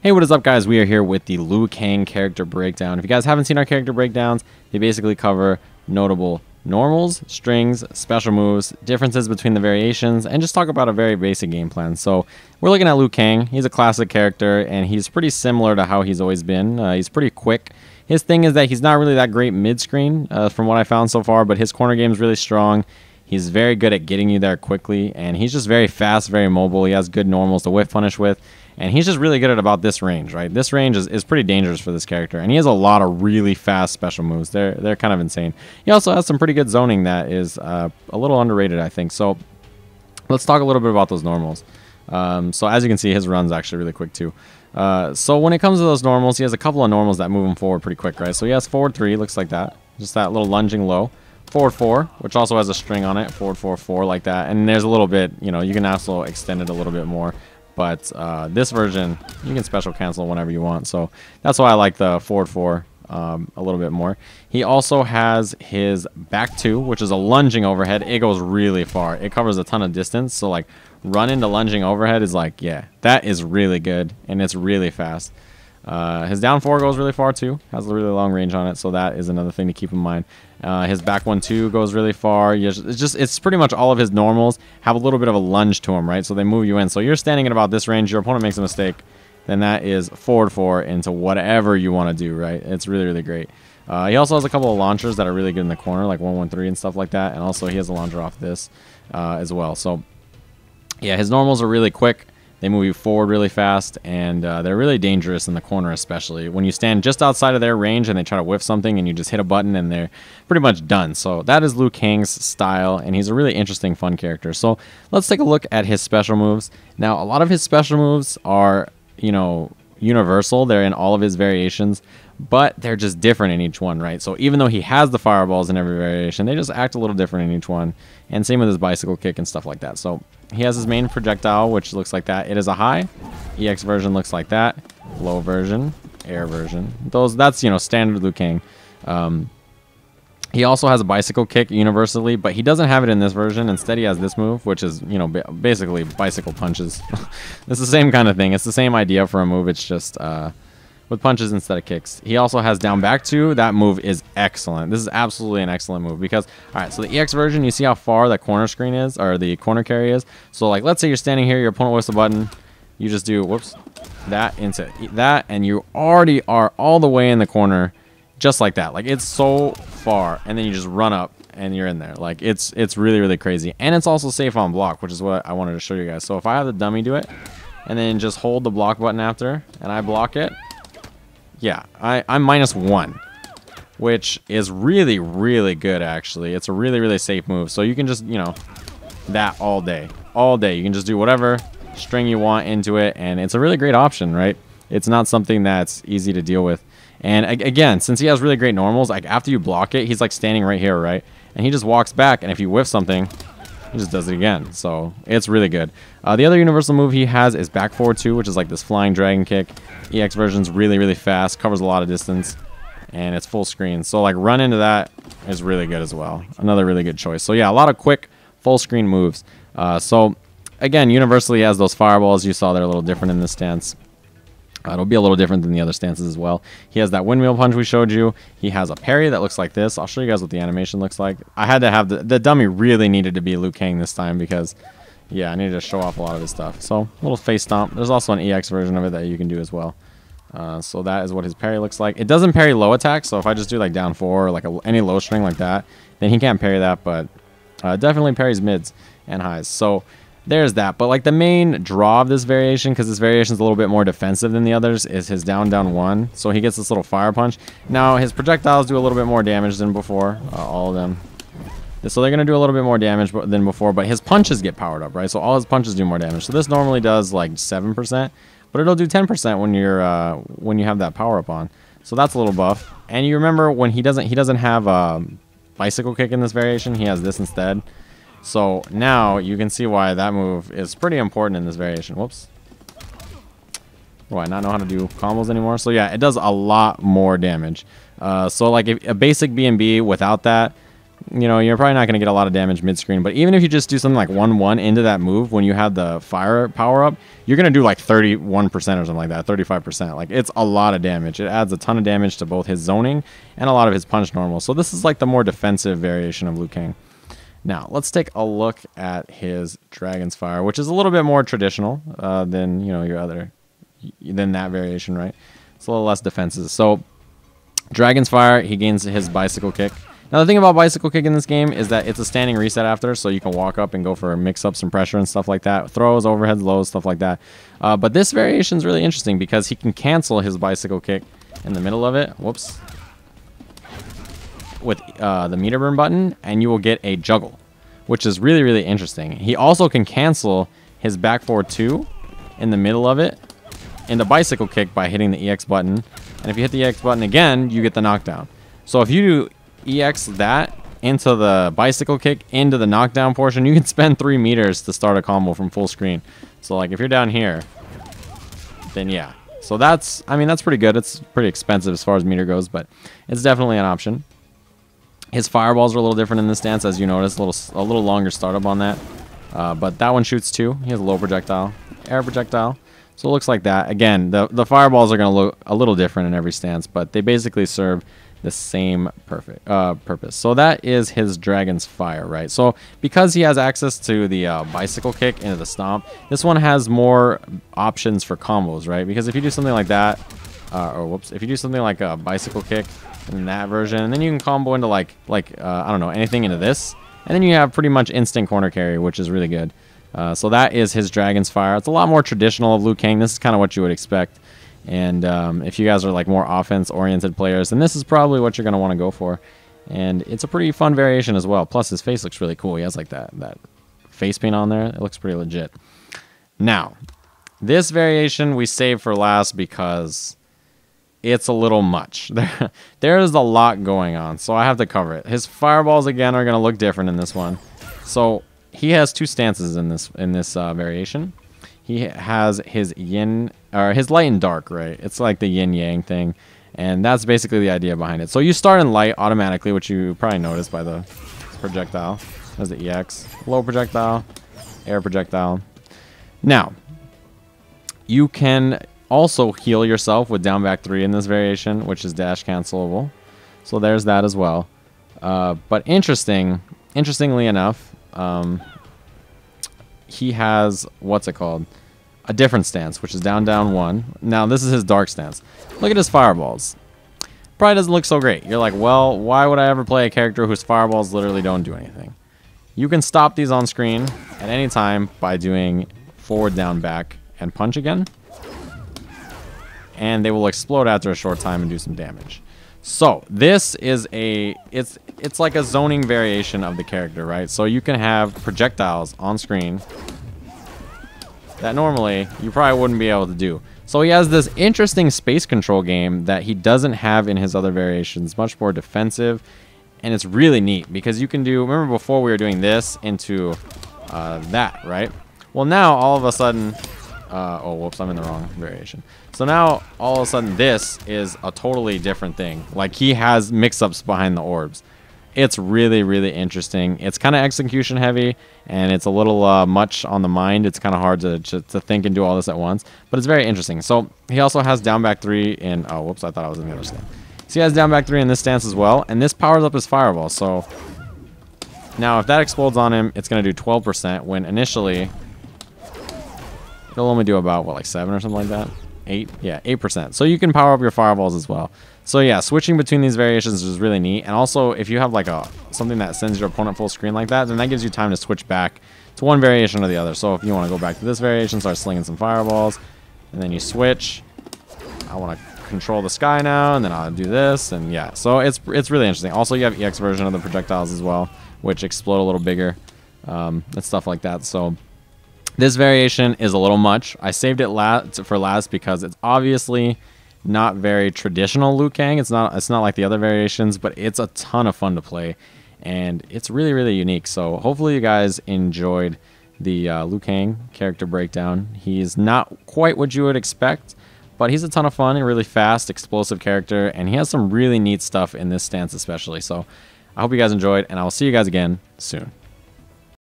Hey, what is up, guys? We are here with the Liu Kang character breakdown. If you guys haven't seen our character breakdowns, they basically cover notable normals, strings, special moves, differences between the variations, and just talk about a very basic game plan. So we're looking at Liu Kang. He's a classic character, and he's pretty similar to how he's always been. He's pretty quick. His thing is that he's not really that great mid-screen from what I found so far, but his corner game is really strong. He's very good at getting you there quickly, and he's just very fast, very mobile. He has good normals to whiff punish with, and he's just really good at about this range, right? This range is pretty dangerous for this character, and he has a lot of really fast special moves. They're kind of insane. He also has some pretty good zoning that is a little underrated, I think. So let's talk a little bit about those normals. So as you can see, his run's actually really quick too. So when it comes to those normals, he has a couple of normals that move him forward pretty quick, right? So he has forward 3, looks like that. Just that little lunging low. Forward 4, which also has a string on it. Forward 4, 4 like that. And there's a little bit, you know, you can also extend it a little bit more. But this version, you can special cancel whenever you want. So that's why I like the forward 4 a little bit more. He also has his back 2, which is a lunging overhead. It goes really far. It covers a ton of distance. So like run into lunging overhead is like, yeah, that is really good. And it's really fast. His down 4 goes really far too. Has a really long range on it. So that is another thing to keep in mind. His back 1-2 goes really far. It's pretty much all of his normals have a little bit of a lunge to them, right? So they move you in. So you're standing at about this range. Your opponent makes a mistake. Then that is forward 4 into whatever you want to do, right? It's really, really great. He also has a couple of launchers that are really good in the corner, like 1-1-3 and stuff like that. And also he has a launcher off this as well. So yeah, his normals are really quick. They move you forward really fast, and they're really dangerous in the corner, especially when you stand just outside of their range and they try to whiff something and you just hit a button and they're pretty much done. So that is Liu Kang's style, and he's a really interesting, fun character. So let's take a look at his special moves. Now, a lot of his special moves are, you know, universal. They're in all of his variations, but they're just different in each one, right? So even though he has the fireballs in every variation, they just act a little different in each one. And same with his bicycle kick and stuff like that. So he has his main projectile, which looks like that. It is a high. EX version looks like that. Low version, air version. That's, you know, standard Liu Kang. He also has a bicycle kick universally, but he doesn't have it in this version. Instead, he has this move, which is, you know, basically bicycle punches. It's the same kind of thing. It's the same idea for a move. It's just with punches instead of kicks. He also has down back 2. That move is excellent. This is absolutely an excellent move because, all right, so the EX version, you see how far that corner screen is, or the corner carry is. So like, let's say you're standing here, your opponent whiffs a button, you just do, whoops, that into that, and you already are all the way in the corner, just like that. Like, it's so far, and then you just run up and you're in there. Like, it's really, really crazy. And it's also safe on block, which is what I wanted to show you guys. So if I have the dummy do it, and then just hold the block button after, and I block it, yeah, I'm -1, which is really, really good, actually. It's a really, really safe move. So you can just, you know, that all day. All day. You can just do whatever string you want into it, and it's a really great option, right? It's not something that's easy to deal with. And again, since he has really great normals, like after you block it, he's like standing right here, right? And he just walks back, and if you whiff something, he just does it again. So it's really good. The other universal move he has is back forward 2, which is like this flying dragon kick. EX version's really, really fast, covers a lot of distance, and it's full screen. So like run into that is really good as well. Another really good choice. So yeah, a lot of quick full screen moves. So again, universally he has those fireballs. You saw they're a little different in this stance. It'll be a little different than the other stances as well. He has that windmill punch we showed you. He has a parry that looks like this. I'll show you guys what the animation looks like. I had to have the dummy really needed to be Liu Kang this time because, yeah, I needed to show off a lot of his stuff. So, a little face stomp. There's also an EX version of it that you can do as well. So that is what his parry looks like. It doesn't parry low attacks, so if I just do like down 4 or like any low string like that, then he can't parry that, but definitely parries mids and highs. So there's that. But like the main draw of this variation, because this variation is a little bit more defensive than the others, is his down 1. So he gets this little fire punch. Now his projectiles do a little bit more damage than before, all of them. So they're going to do a little bit more damage than before, but his punches get powered up, right? So all his punches do more damage. So this normally does like 7%, but it'll do 10% when you're when you have that power up on. So that's a little buff. And you remember when he doesn't have bicycle kick in this variation, he has this instead. So now you can see why that move is pretty important in this variation. Whoops. Do I not know how to do combos anymore? So yeah, it does a lot more damage. So like if a basic B&B without that, you know, you're probably not going to get a lot of damage mid-screen, but even if you just do something like 1-1 into that move when you have the fire power up, you're going to do like 31% or something like that, 35%. Like, it's a lot of damage. It adds a ton of damage to both his zoning and a lot of his punch normal. So this is like the more defensive variation of Liu Kang. Now, let's take a look at his Dragon's Fire, which is a little bit more traditional than, you know, than that variation, right? It's a little less defenses. So, Dragon's Fire, he gains his bicycle kick. Now, the thing about bicycle kick in this game is that it's a standing reset after, so you can walk up and go for mix-ups and pressure and stuff like that. Throws, overheads, lows, stuff like that. But this variation is really interesting because he can cancel his bicycle kick in the middle of it. Whoops. With the meter burn button, and you will get a juggle, which is really, really interesting. He also can cancel his back forward 2 in the middle of it in the bicycle kick by hitting the EX button. And if you hit the EX button again, you get the knockdown. So if you do EX that into the bicycle kick into the knockdown portion, you can spend 3 meters to start a combo from full screen. So like if you're down here, then yeah. So that's, I mean, that's pretty good. It's pretty expensive as far as meter goes, but it's definitely an option. His fireballs are a little different in this stance, as you notice, a little longer startup on that. But that one shoots 2. He has a low projectile, air projectile. So it looks like that. Again, the fireballs are going to look a little different in every stance, but they basically serve the same purpose. So that is his Dragon's Fire, right? So because he has access to the bicycle kick into the stomp, this one has more options for combos, right? Because if you do something like that, if you do something like a bicycle kick in that version, and then you can combo into like I don't know, anything into this, and then you have pretty much instant corner carry, which is really good. So that is his Dragon's Fire. It's a lot more traditional of Liu Kang. This is kind of what you would expect. And if you guys are like more offense-oriented players, then this is probably what you're going to want to go for. And it's a pretty fun variation as well. Plus, his face looks really cool. He has like that face paint on there. It looks pretty legit. Now, this variation we saved for last because it's a little much. There's a lot going on, so I have to cover it. His fireballs, again, are going to look different in this one. So he has 2 stances in this variation. He has his yin, or his light and dark, right? It's like the yin yang thing, and that's basically the idea behind it. So you start in light automatically, which you probably noticed by the projectile. There's the EX, low projectile, air projectile. Now, you can also heal yourself with down back 3 in this variation, which is dash cancelable. So there's that as well. But interestingly enough, he has, what's it called? A different stance, which is down, down 1. Now, this is his dark stance. Look at his fireballs. Probably doesn't look so great. You're like, well, why would I ever play a character whose fireballs literally don't do anything? You can stop these on screen at any time by doing forward, down, back, and punch again. And they will explode after a short time and do some damage. So, this is it's like a zoning variation of the character, right? So you can have projectiles on screen that normally you probably wouldn't be able to do. So he has this interesting space control game that he doesn't have in his other variations, much more defensive, and it's really neat because you can do, remember before we were doing this into that, right? Well, now all of a sudden, oh, whoops, I'm in the wrong variation. So now all of a sudden this is a totally different thing. Like he has mix-ups behind the orbs. It's really, really interesting. It's kind of execution heavy, and it's a little much on the mind. It's kind of hard to think and do all this at once, but it's very interesting. So he also has down back 3 in, oh, whoops, I thought I was in the other stance. So he has down back 3 in this stance as well, and this powers up his fireball. So now if that explodes on him, it's going to do 12%, when initially it'll only do about, what, like 7 or something like that? 8? Yeah, 8%. So you can power up your fireballs as well. So yeah, switching between these variations is really neat. And also, if you have like something that sends your opponent full screen like that, then that gives you time to switch back to one variation or the other. So if you want to go back to this variation, start slinging some fireballs, and then you switch. I want to control the sky now, and then I'll do this, and yeah. So it's really interesting. Also, you have EX version of the projectiles as well, which explode a little bigger, and stuff like that. So this variation is a little much. I saved it for last because it's obviously not very traditional Liu Kang. It's not like the other variations, but it's a ton of fun to play, and it's really, really unique. So hopefully you guys enjoyed the Liu Kang character breakdown. He's not quite what you would expect, but he's a ton of fun, a really fast, explosive character, and he has some really neat stuff in this stance especially. So I hope you guys enjoyed, and I will see you guys again soon.